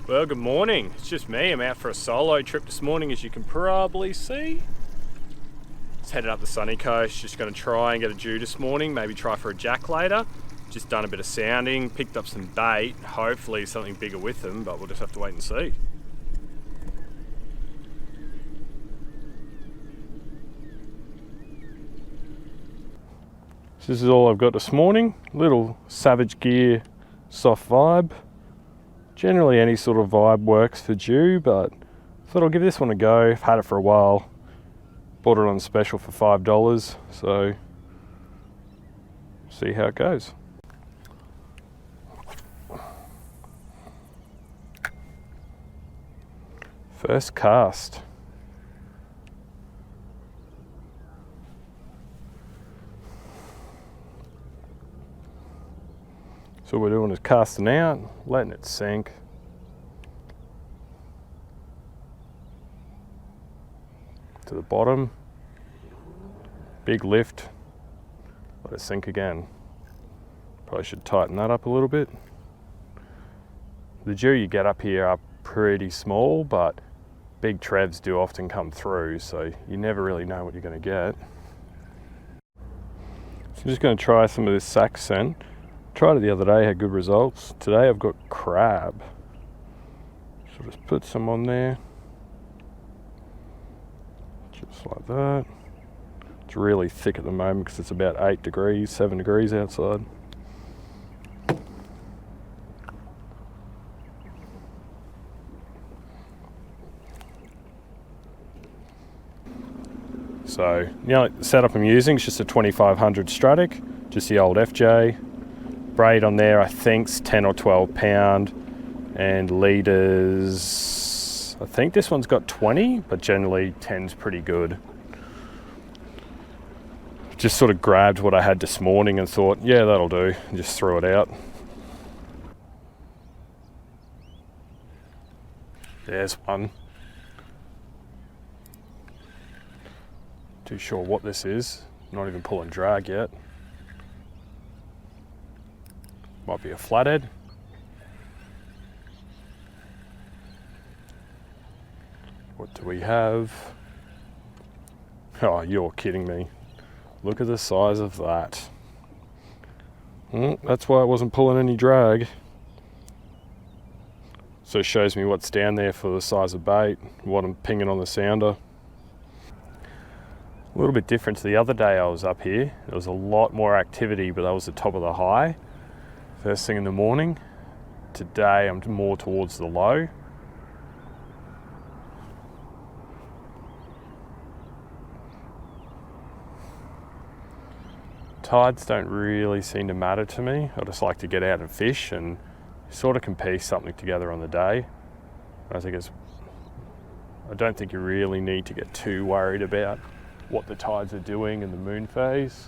Well, good morning. It's just me. I'm out for a solo trip this morning, as you can probably see. Just headed up the sunny coast. Just going to try and get a Jew this morning. Maybe try for a jack later. Just done a bit of sounding, picked up some bait. Hopefully something bigger with them, but we'll just have to wait and see. This is all I've got this morning. Little Savage Gear soft vibe. Generally any sort of vibe works for Jew, but thought I'll give this one a go. I've had it for a while. Bought it on special for $5, so see how it goes. First cast. So what we're doing is casting out, letting it sink. To the bottom. Big lift. Let it sink again. Probably should tighten that up a little bit. The Jew you get up here are pretty small, but big trevs do often come through, so you never really know what you're going to get. So I'm just going to try some of this sack scent. Tried it the other day, had good results. Today I've got crab. So just put some on there. Just like that. It's really thick at the moment because it's about 8 degrees, 7 degrees outside. So, the setup I'm using is just a 2500 Stratic, just the old FJ. Braid on there I think's 10 or 12 pound, and leaders, I think this one's got 20, but generally 10's pretty good. Just sort of grabbed what I had this morning and thought, yeah, that'll do, and just threw it out. There's one. Too sure what this is, not even pulling drag yet. Might be a flathead. What do we have? Oh, you're kidding me. Look at the size of that. That's why I wasn't pulling any drag. So it shows me what's down there for the size of bait, what I'm pinging on the sounder. A little bit different to the other day I was up here. There was a lot more activity, but that was the top of the high. First thing in the morning. Today I'm more towards the low. Tides don't really seem to matter to me. I just like to get out and fish and sort of can piece something together on the day. I don't think you really need to get too worried about what the tides are doing in the moon phase.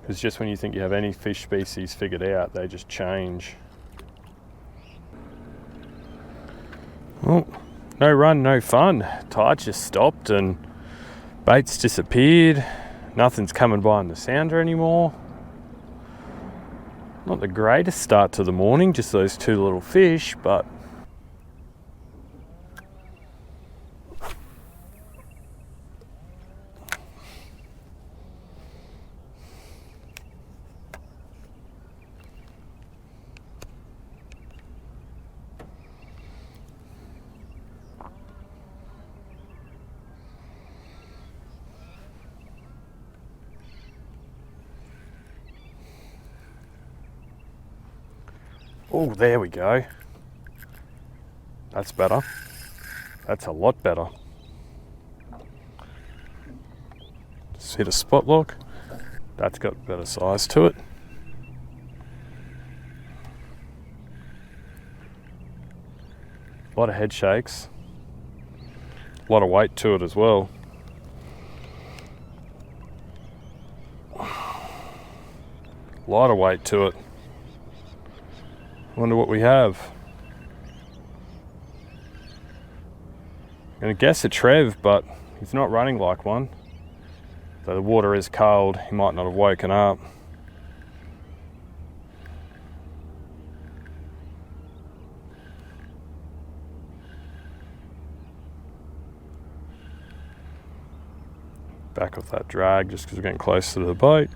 Because just when you think you have any fish species figured out, they just change. Oh, no run, no fun. Tide just stopped and bait's disappeared. Nothing's coming by on the sounder anymore. Not the greatest start to the morning, just those two little fish, but oh, there we go. That's better. That's a lot better. Just hit a spot lock. That's got better size to it. A lot of head shakes. A lot of weight to it as well. A lot of weight to it. Wonder what we have. I'm gonna guess a trev, but he's not running like one. Though the water is cold, he might not have woken up. Back off that drag just because we're getting closer to the boat.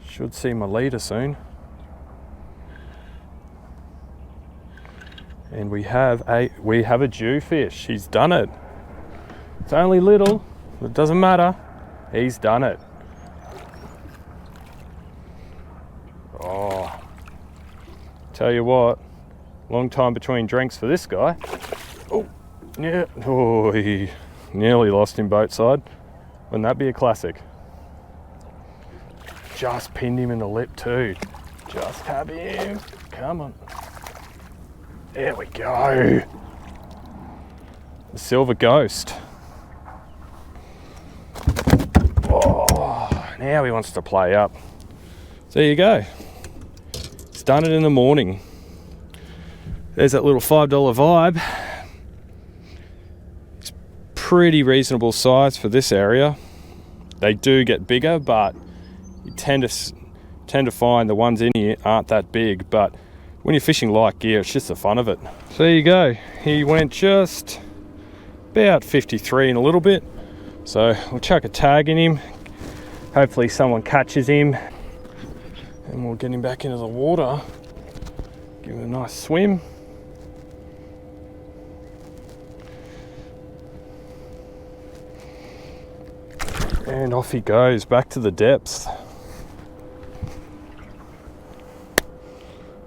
Should see my leader soon. And we have a Jewfish. He's done it. It's only little, but it doesn't matter. He's done it. Oh, tell you what, long time between drinks for this guy. Oh, yeah. Oh, he nearly lost him boat side. Wouldn't that be a classic? Just pinned him in the lip too. Just have him. Come on. There we go. The silver ghost. Oh, now he wants to play up. So there you go. He's done it in the morning. There's that little $5 vibe. It's pretty reasonable size for this area. They do get bigger, but you tend to find the ones in here aren't that big. But when you're fishing light gear, it's just the fun of it. So there you go. He went just about 53 and a little bit. So we'll chuck a tag in him. Hopefully someone catches him. And we'll get him back into the water. Give him a nice swim. And off he goes, back to the depths.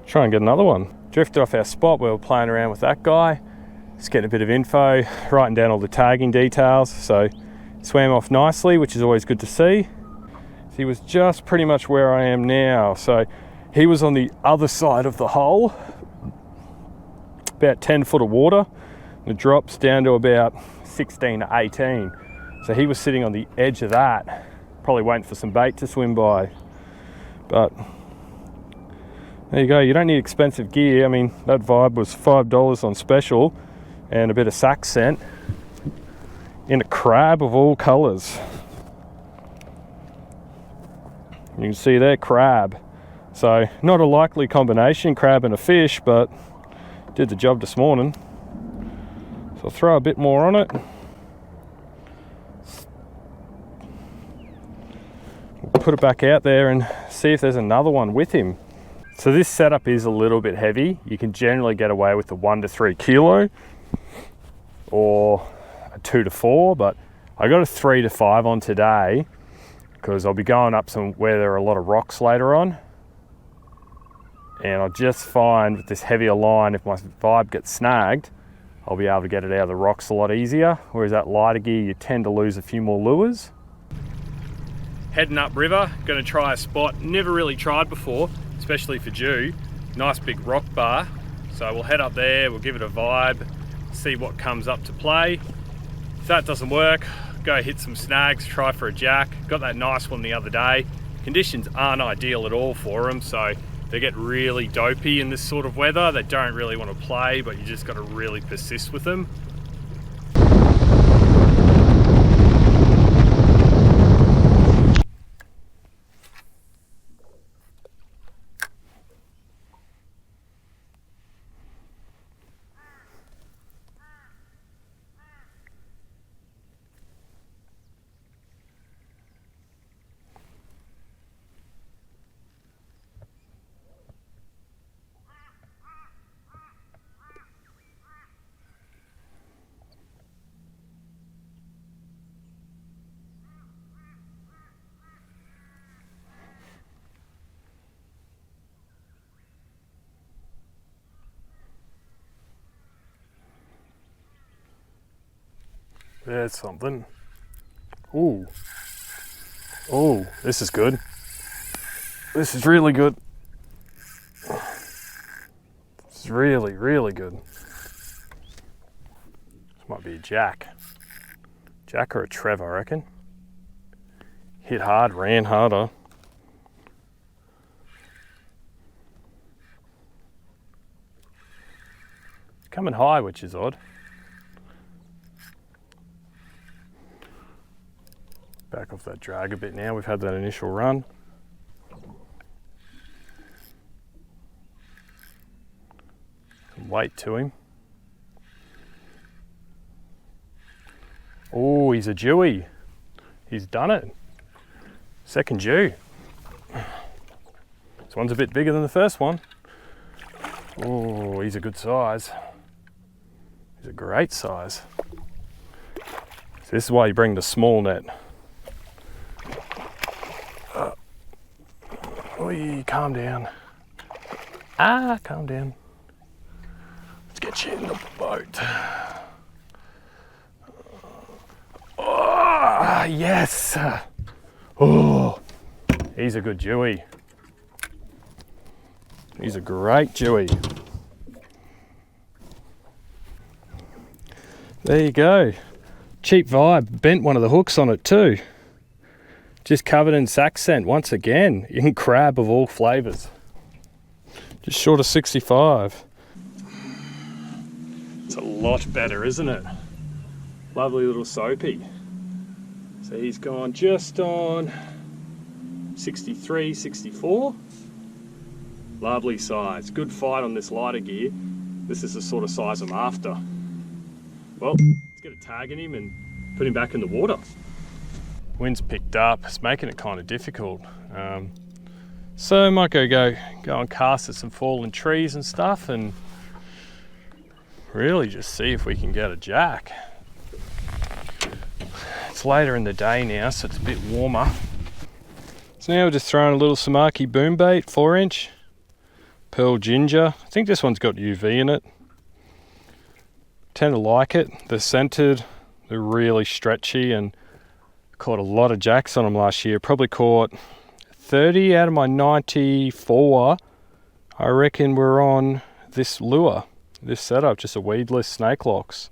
Try and get another one. Drifted off our spot, we were playing around with that guy. Just getting a bit of info, writing down all the tagging details. So swam off nicely, which is always good to see. He was just pretty much where I am now. So he was on the other side of the hole, about 10 foot of water. And it drops down to about 16 to 18. So he was sitting on the edge of that, probably waiting for some bait to swim by. But there you go, you don't need expensive gear. I mean, that vibe was $5 on special and a bit of sack scent in a crab of all colours. You can see there, crab. So not a likely combination, crab and a fish, but did the job this morning. So I'll throw a bit more on it. Put it back out there and see if there's another one with him. So this setup is a little bit heavy. You can generally get away with the 1 to 3 kilo or a 2 to 4, but I got a 3 to 5 on today because I'll be going up where there are a lot of rocks later on. And I'll just find with this heavier line, if my vibe gets snagged, I'll be able to get it out of the rocks a lot easier. Whereas that lighter gear, you tend to lose a few more lures. Heading up river, gonna try a spot never really tried before, especially for Jew. Nice big rock bar. So we'll head up there, we'll give it a vibe, see what comes up to play. If that doesn't work, go hit some snags, try for a jack. Got that nice one the other day. Conditions aren't ideal at all for them, so they get really dopey in this sort of weather. They don't really want to play, but you just got to really persist with them. There's something. Ooh. Oh, this is good. This is really good. This is really, really good. This might be a jack. Jack or a Trev, I reckon. Hit hard, ran harder. It's coming high, which is odd. Back off that drag a bit now. We've had that initial run. Some weight to him. Oh, he's a Jewy. He's done it. Second Jew. This one's a bit bigger than the first one. Oh, he's a good size. He's a great size. So this is why you bring the small net. Oi, calm down. Calm down. Let's get you in the boat. Oh, yes. Oh, he's a good Jewy. He's a great Jewy. There you go. Cheap Vibe bent one of the hooks on it too. Just covered in sack scent once again, in crab of all flavours. Just short of 65. It's a lot better, isn't it? Lovely little soapy. So he's gone just on 63, 64. Lovely size. Good fight on this lighter gear. This is the sort of size I'm after. Well, let's get a tag in him and put him back in the water. Wind's picked up. It's making it kind of difficult. So I might go and cast at some fallen trees and stuff and really just see if we can get a jack. It's later in the day now, so it's a bit warmer. So now we're just throwing a little Samaki boom bait, 4-inch. Pearl ginger. I think this one's got UV in it. Tend to like it. They're scented, they're really stretchy, and caught a lot of jacks on them last year. Probably caught 30 out of my 94. I reckon we're on this lure, this setup, just a weedless snake locks.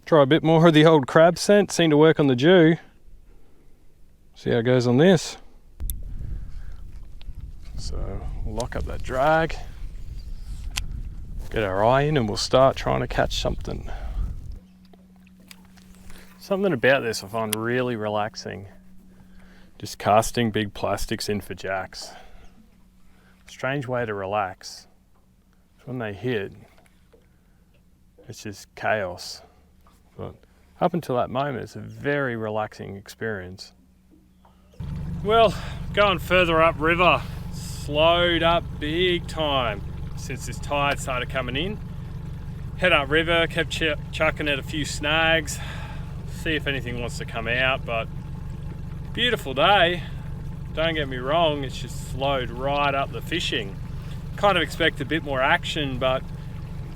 Try a bit more of the old crab scent, seemed to work on the Jew. See how it goes on this. So we'll lock up that drag, get our eye in, and we'll start trying to catch something. Something about this I find really relaxing. Just casting big plastics in for jacks. Strange way to relax. When they hit, it's just chaos. But up until that moment, it's a very relaxing experience. Well, going further up river, slowed up big time since this tide started coming in. Head up river, kept chucking at a few snags, see if anything wants to come out, but beautiful day. Don't get me wrong, it's just slowed right up the fishing. Kind of expect a bit more action, but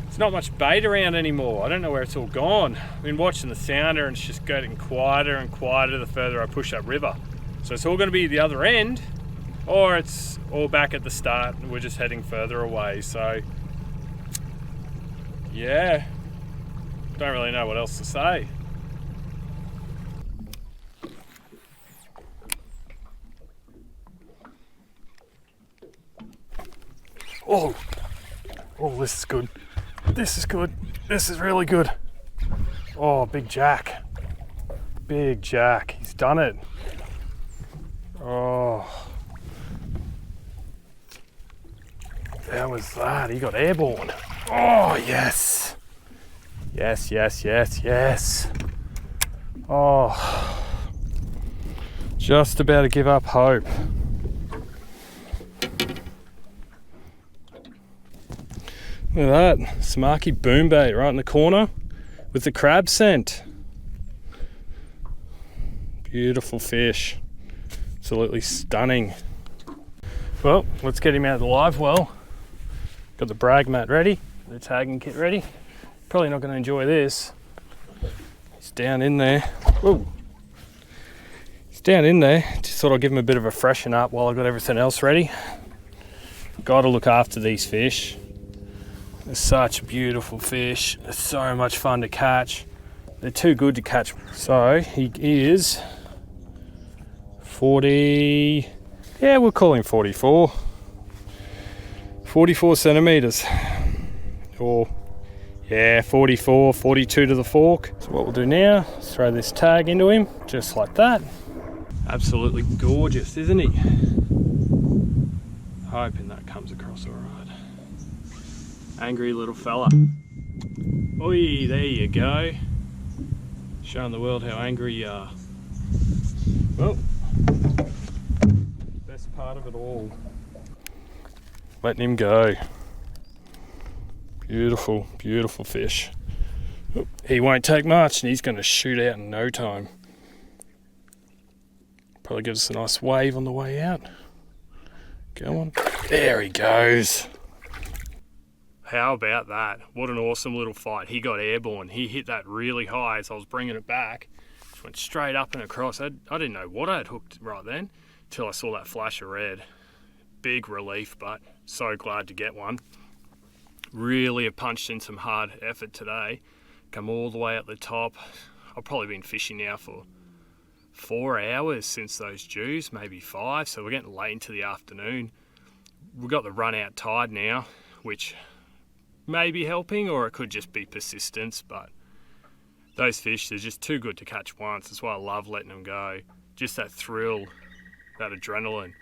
there's not much bait around anymore. I don't know where it's all gone. I've been watching the sounder and it's just getting quieter and quieter the further I push up river. So it's all going to be the other end, or it's all back at the start and we're just heading further away. So yeah, don't really know what else to say. Oh, this is good. This is good. This is really good. Oh, big jack. Big jack. He's done it. Oh. How was that? He got airborne. Oh, yes. Yes, yes, yes, yes. Oh. Just about to give up hope. Look at that, Samaki boom bait right in the corner with the crab scent. Beautiful fish, absolutely stunning. Well, let's get him out of the live well. Got the brag mat ready, the tagging kit ready. Probably not going to enjoy this. He's down in there. Whoa. He's down in there. Just thought I'd give him a bit of a freshen up while I've got everything else ready. Got to look after these fish. They're such beautiful fish. They're so much fun to catch. They're too good to catch. So he is 40, yeah, we'll call him 44. 44 centimeters. Or yeah, 44, 42 to the fork. So what we'll do now is throw this tag into him, just like that. Absolutely gorgeous, isn't he? Hoping that comes across all right. Angry little fella. Oi, there you go. Showing the world how angry you are. Well, best part of it all. Letting him go. Beautiful, beautiful fish. He won't take much and he's going to shoot out in no time. Probably gives us a nice wave on the way out. Go on. There he goes. How about that? What an awesome little fight. He got airborne. He hit that really high as I was bringing it back. Just went straight up and across. I didn't know what I had hooked right then until I saw that flash of red. Big relief, but so glad to get one. Really have punched in some hard effort today. Come all the way up the top. I've probably been fishing now for 4 hours since those dews, maybe 5, so we're getting late into the afternoon. We've got the run out tide now, which may be helping, or it could just be persistence, but those fish, they're just too good to catch once. That's why I love letting them go. Just that thrill, that adrenaline,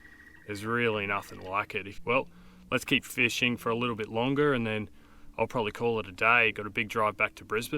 there's really nothing like it. Well, let's keep fishing for a little bit longer and then I'll probably call it a day. Got a big drive back to Brisbane.